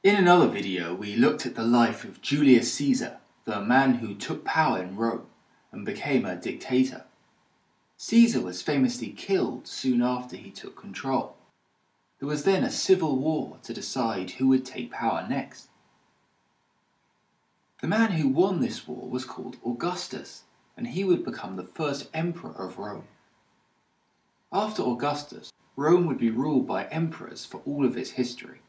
In another video, we looked at the life of Julius Caesar, the man who took power in Rome and became a dictator. Caesar was famously killed soon after he took control. There was then a civil war to decide who would take power next. The man who won this war was called Augustus, and he would become the first emperor of Rome. After Augustus, Rome would be ruled by emperors for all of its history.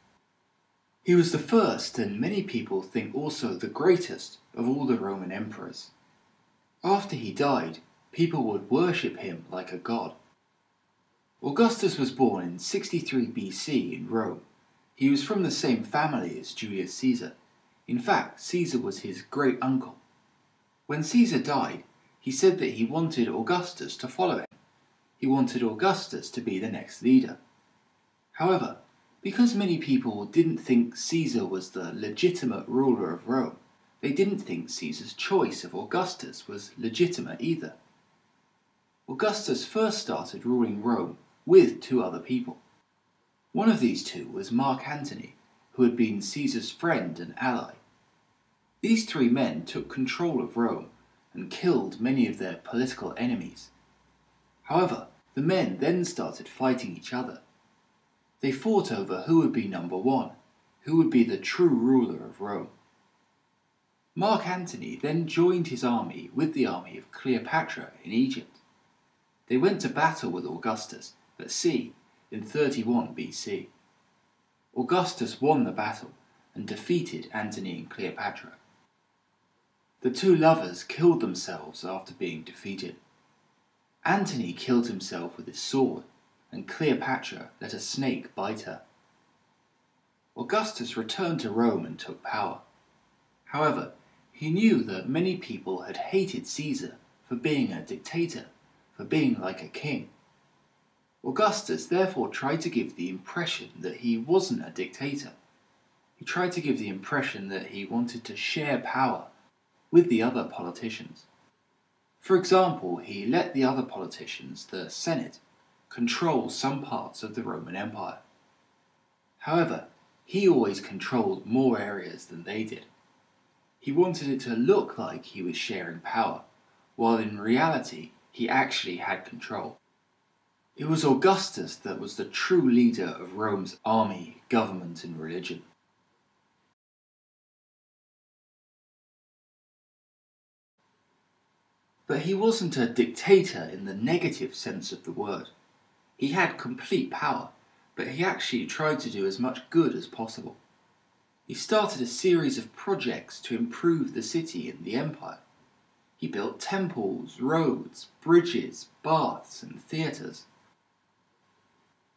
He was the first, and many people think also the greatest, of all the Roman emperors. After he died, people would worship him like a god. Augustus was born in 63 BC in Rome. He was from the same family as Julius Caesar. In fact, Caesar was his great uncle. When Caesar died, he said that he wanted Augustus to follow him. He wanted Augustus to be the next leader. However, because many people didn't think Caesar was the legitimate ruler of Rome, they didn't think Caesar's choice of Augustus was legitimate either. Augustus first started ruling Rome with two other people. One of these two was Mark Antony, who had been Caesar's friend and ally. These three men took control of Rome and killed many of their political enemies. However, the men then started fighting each other. They fought over who would be number one, who would be the true ruler of Rome. Mark Antony then joined his army with the army of Cleopatra in Egypt. They went to battle with Augustus at sea in 31 BC. Augustus won the battle and defeated Antony and Cleopatra. The two lovers killed themselves after being defeated. Antony killed himself with his sword, and Cleopatra let a snake bite her. Augustus returned to Rome and took power. However, he knew that many people had hated Caesar for being a dictator, for being like a king. Augustus therefore tried to give the impression that he wasn't a dictator. He tried to give the impression that he wanted to share power with the other politicians. For example, he let the other politicians, the Senate, control some parts of the Roman Empire. However, he always controlled more areas than they did. He wanted it to look like he was sharing power, while in reality he actually had control. It was Augustus that was the true leader of Rome's army, government, and religion. But he wasn't a dictator in the negative sense of the word. He had complete power, but he actually tried to do as much good as possible. He started a series of projects to improve the city and the empire. He built temples, roads, bridges, baths, and theatres.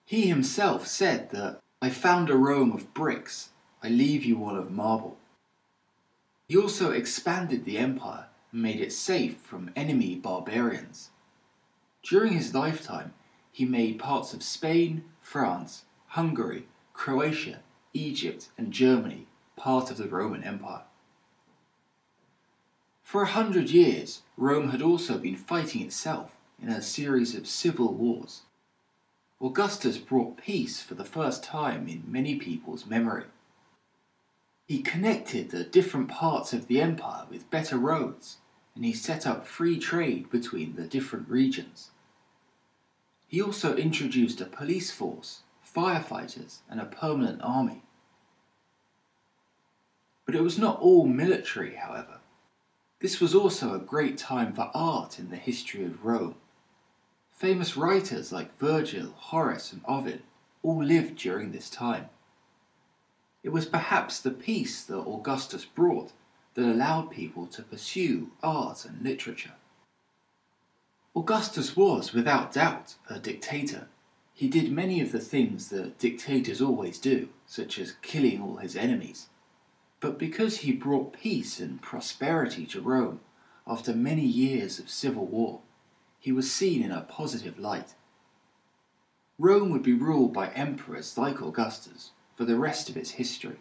He himself said that, "I found a Rome of bricks, I leave you one of marble." He also expanded the empire and made it safe from enemy barbarians. During his lifetime, he made parts of Spain, France, Hungary, Croatia, Egypt, and Germany part of the Roman Empire. For 100 years, Rome had also been fighting itself in a series of civil wars. Augustus brought peace for the first time in many people's memory. He connected the different parts of the empire with better roads, and he set up free trade between the different regions. He also introduced a police force, firefighters, and a permanent army. But it was not all military, however. This was also a great time for art in the history of Rome. Famous writers like Virgil, Horace, and Ovid all lived during this time. It was perhaps the peace that Augustus brought that allowed people to pursue art and literature. Augustus was, without doubt, a dictator. He did many of the things that dictators always do, such as killing all his enemies. But because he brought peace and prosperity to Rome after many years of civil war, he was seen in a positive light. Rome would be ruled by emperors like Augustus for the rest of its history.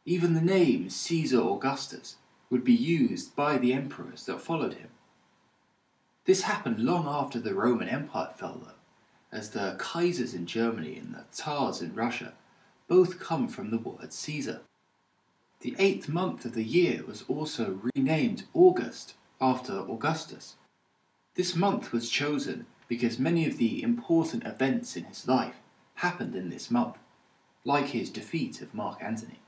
Even the name Caesar Augustus would be used by the emperors that followed him. This happened long after the Roman Empire fell, though, as the Kaisers in Germany and the Tsars in Russia both come from the word Caesar. The 8th month of the year was also renamed August after Augustus. This month was chosen because many of the important events in his life happened in this month, like his defeat of Mark Antony.